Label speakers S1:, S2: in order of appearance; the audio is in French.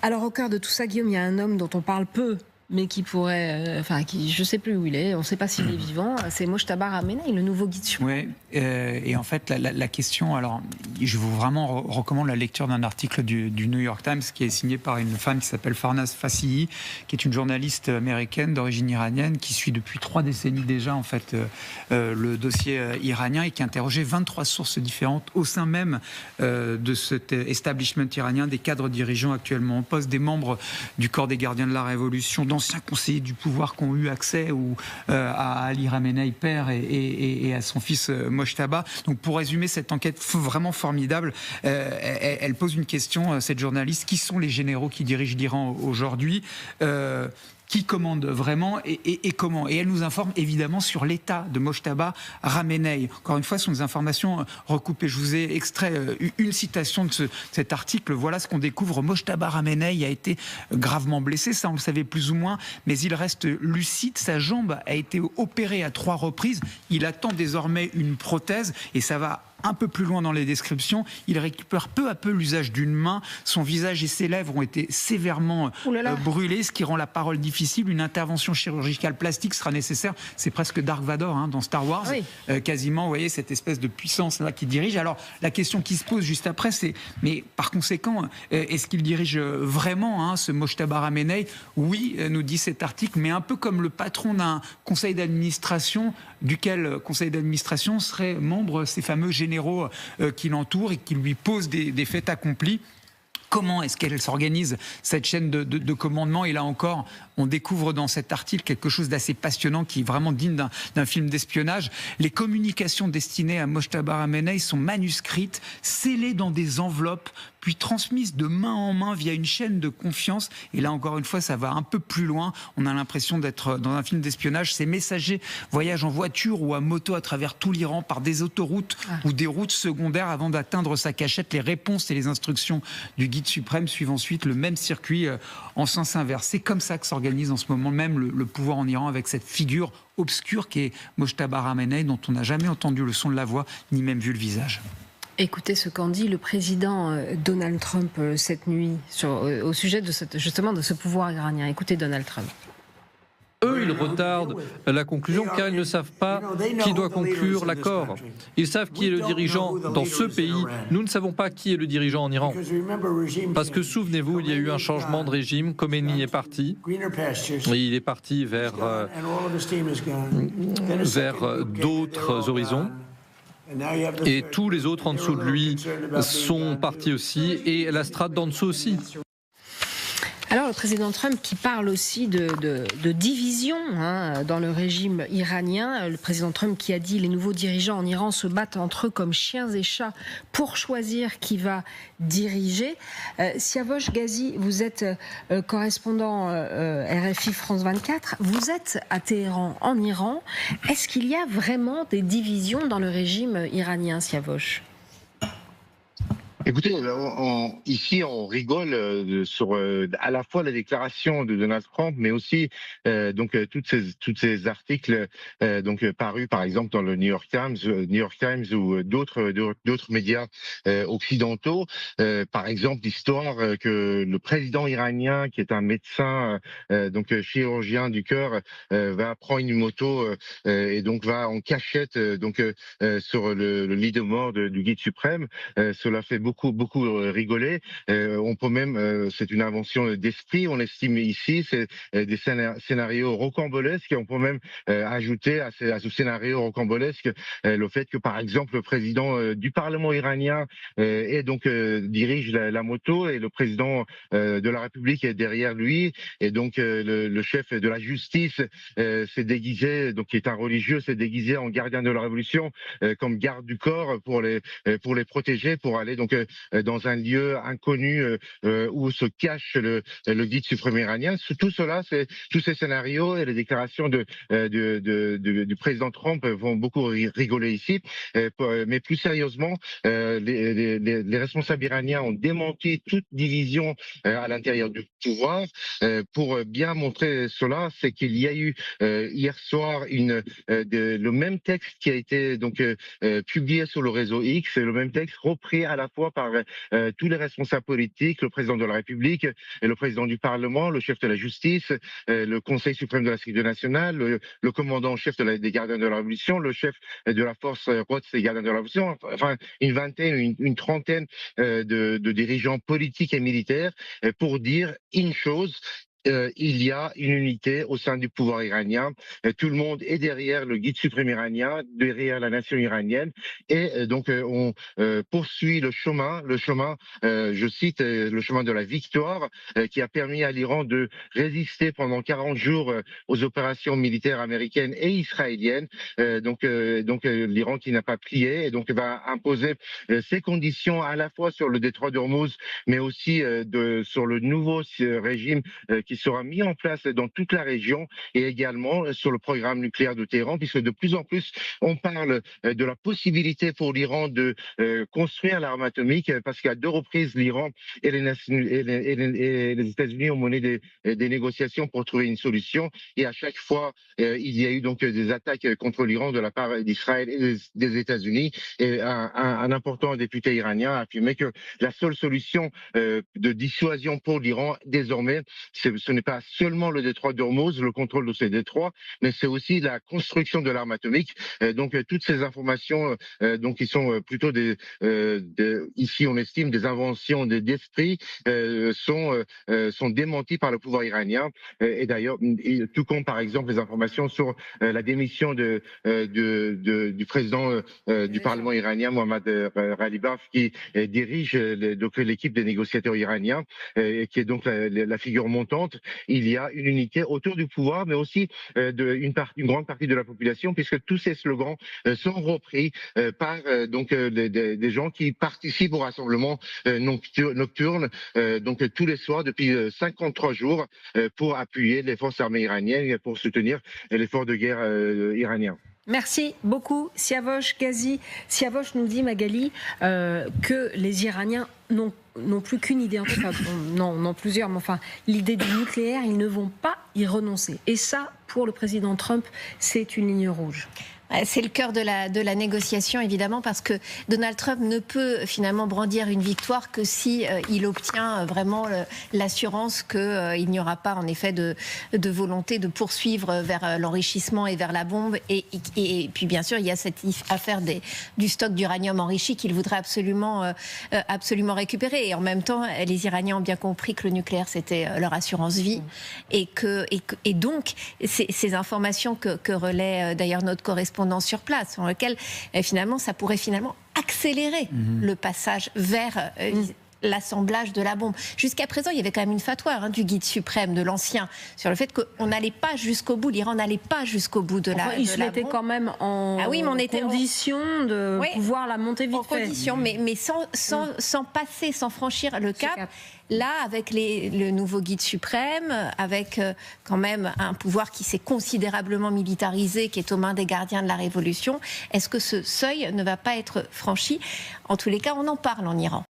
S1: Alors au cœur de tout ça, Guillaume, il y a un homme dont on parle peu, mais qui pourrait, je sais plus où il est, on ne sait pas s'il est vivant, c'est Mojtaba Ramenei, le nouveau guide suprême.
S2: Oui, et en fait, la question, alors, je vous vraiment recommande la lecture d'un article du New York Times qui est signé par une femme qui s'appelle Farnaz Fassihi, qui est une journaliste américaine d'origine iranienne, qui suit depuis 3 décennies déjà, en fait, le dossier iranien et qui a interrogé 23 sources différentes au sein même de cet establishment iranien, des cadres dirigeants actuellement en poste, des membres du corps des gardiens de la révolution, d'anciens conseillers du pouvoir qui ont eu accès à Ali Ramenei père et à son fils Mojtaba. Donc pour résumer cette enquête vraiment formidable, elle pose une question, cette journaliste: qui sont les généraux qui dirigent l'Iran aujourd'hui, qui commande vraiment et comment. Et elle nous informe évidemment sur l'état de Mojtaba Ramenei. Encore une fois, ce sont des informations recoupées. Je vous ai extrait une citation de cet article. Voilà ce qu'on découvre. Mojtaba Ramenei a été gravement blessé, ça on le savait plus ou moins, mais il reste lucide. Sa jambe a été opérée à 3 reprises. Il attend désormais une prothèse et ça va un peu plus loin dans les descriptions. Il récupère peu à peu l'usage d'une main. Son visage et ses lèvres ont été sévèrement brûlés, ce qui rend la parole difficile. Une intervention chirurgicale plastique sera nécessaire. C'est presque Dark Vador dans Star Wars. Oui. Quasiment, vous voyez, cette espèce de puissance là qui dirige. Alors, la question qui se pose juste après, c'est, mais par conséquent, est-ce qu'il dirige vraiment ce Mojtaba Ramenei? Oui, nous dit cet article, mais un peu comme le patron d'un conseil d'administration, duquel conseil d'administration seraient membres ces fameux généraux qui l'entourent et qui lui posent des faits accomplis. Comment est-ce qu'elle s'organise, cette chaîne de commandement? Et là encore, on découvre dans cet article quelque chose d'assez passionnant qui est vraiment digne d'un film d'espionnage. Les communications destinées à Mojtaba Ramenei sont manuscrites, scellées dans des enveloppes, puis transmises de main en main via une chaîne de confiance. Et là encore une fois, ça va un peu plus loin. On a l'impression d'être dans un film d'espionnage. Ces messagers voyagent en voiture ou à moto à travers tout l'Iran par des autoroutes ou des routes secondaires avant d'atteindre sa cachette. Les réponses et les instructions du guide suprême suivent ensuite le même circuit en sens inverse. C'est comme ça que s'organise en ce moment même le pouvoir en Iran, avec cette figure obscure qui est Mojtaba Ramenei, dont on n'a jamais entendu le son de la voix ni même vu le visage.
S1: Écoutez ce qu'en dit le président Donald Trump cette nuit au sujet de justement de ce pouvoir iranien. Écoutez Donald Trump.
S3: Eux, ils retardent la conclusion car ils ne savent pas qui doit conclure l'accord. Ils savent qui est le dirigeant dans ce pays. Nous ne savons pas qui est le dirigeant en Iran. Parce que souvenez-vous, il y a eu un changement de régime. Khomeini est parti. Et il est parti vers d'autres horizons. Et tous les autres en dessous de lui sont partis aussi. Et la strate d'en dessous aussi.
S1: Alors le président Trump qui parle aussi de division dans le régime iranien, le président Trump qui a dit: les nouveaux dirigeants en Iran se battent entre eux comme chiens et chats pour choisir qui va diriger. Siavosh Ghazi, vous êtes correspondant RFI France 24, vous êtes à Téhéran en Iran. Est-ce qu'il y a vraiment des divisions dans le régime iranien, Siavosh ?
S4: Écoutez, ici on rigole sur à la fois la déclaration de Donald Trump, mais aussi toutes ces articles parus par exemple dans le New York Times ou d'autres médias occidentaux. Par exemple, l'histoire que le président iranien, qui est un médecin chirurgien du cœur, va prendre une moto et donc va en cachette sur le lit de mort du guide suprême. Cela fait beaucoup rigoler. On peut même, c'est une invention d'esprit, on estime ici, c'est des scénarios rocambolesques, et on peut même ajouter à ce scénario rocambolesque le fait que, par exemple, le président du Parlement iranien dirige la moto, et le président de la République est derrière lui, et donc le chef de la justice s'est déguisé, donc qui est un religieux, s'est déguisé en gardien de la Révolution, comme garde du corps pour les protéger, pour aller dans un lieu inconnu où se cache le guide suprême iranien. Tout cela, tous ces scénarios et les déclarations du président Trump vont beaucoup rigoler ici. Mais plus sérieusement, les responsables iraniens ont démenti toute division à l'intérieur du pouvoir. Pour bien montrer cela, c'est qu'il y a eu hier soir le même texte qui a été publié sur le réseau X, et le même texte repris à la fois par tous les responsables politiques, le président de la République, et le président du Parlement, le chef de la justice, le Conseil suprême de la sécurité nationale, le commandant en chef des gardiens de la Révolution, le chef de la force Rots des gardiens de la Révolution, enfin une vingtaine, une trentaine de dirigeants politiques et militaires pour dire une chose. Il y a une unité au sein du pouvoir iranien. Tout le monde est derrière le guide suprême iranien, derrière la nation iranienne, et donc on poursuit le chemin, je cite, le chemin de la victoire, qui a permis à l'Iran de résister pendant 40 jours aux opérations militaires américaines et israéliennes. Donc l'Iran qui n'a pas plié et donc va imposer ses conditions à la fois sur le détroit d'Ormuz, mais aussi sur le nouveau régime qui sera mis en place dans toute la région et également sur le programme nucléaire de Téhéran, puisque de plus en plus on parle de la possibilité pour l'Iran de construire l'arme atomique, parce qu'à 2 reprises l'Iran et les États-Unis ont mené des négociations pour trouver une solution, et à chaque fois il y a eu donc des attaques contre l'Iran de la part d'Israël et des États-Unis, et un important député iranien a affirmé que la seule solution de dissuasion pour l'Iran désormais, ce n'est pas seulement le détroit d'Ormuz, le contrôle de ces détroits, mais c'est aussi la construction de l'arme atomique. Donc toutes ces informations, donc qui sont plutôt ici on estime des inventions d'esprit, sont démenties par le pouvoir iranien. Et d'ailleurs, tout comme par exemple les informations sur la démission du président du Parlement iranien, Mohammad Ghalibaf, qui dirige l'équipe des négociateurs iraniens, et qui est donc la figure montante. Il y a une unité autour du pouvoir, mais aussi une grande partie de la population, puisque tous ces slogans sont repris par des gens qui participent au rassemblement nocturne, donc tous les soirs depuis 53 jours, pour appuyer les forces armées iraniennes et pour soutenir l'effort de guerre iranien.
S1: Merci beaucoup, Siavosh Ghazi. Siavosh nous dit, Magali, que les Iraniens n'ont plus qu'une idée en tête, non plusieurs, mais enfin, l'idée du nucléaire, ils ne vont pas y renoncer. Et ça, pour le président Trump, c'est une ligne rouge.
S5: C'est le cœur de la négociation, évidemment, parce que Donald Trump ne peut finalement brandir une victoire que si il obtient vraiment l'assurance qu'il n'y aura pas, en effet, de volonté de poursuivre vers l'enrichissement et vers la bombe. Et puis, bien sûr, il y a cette affaire du stock d'uranium enrichi qu'il voudrait absolument récupérer. Et en même temps, les Iraniens ont bien compris que le nucléaire, c'était leur assurance vie. Et donc, ces informations que relaie d'ailleurs notre correspondant sur place, dans lequel finalement ça pourrait accélérer le passage vers l'assemblage de la bombe. Jusqu'à présent, il y avait quand même une fatwa du guide suprême, de l'ancien, sur le fait qu'on n'allait pas jusqu'au bout, l'Iran n'allait pas jusqu'au bout de la bombe.
S1: Il était quand même en condition de pouvoir la monter vite fait. En condition,
S5: mais sans passer, sans franchir le cap. Là, avec le nouveau guide suprême, avec quand même un pouvoir qui s'est considérablement militarisé, qui est aux mains des gardiens de la Révolution, est-ce que ce seuil ne va pas être franchi? En tous les cas, on en parle en Iran.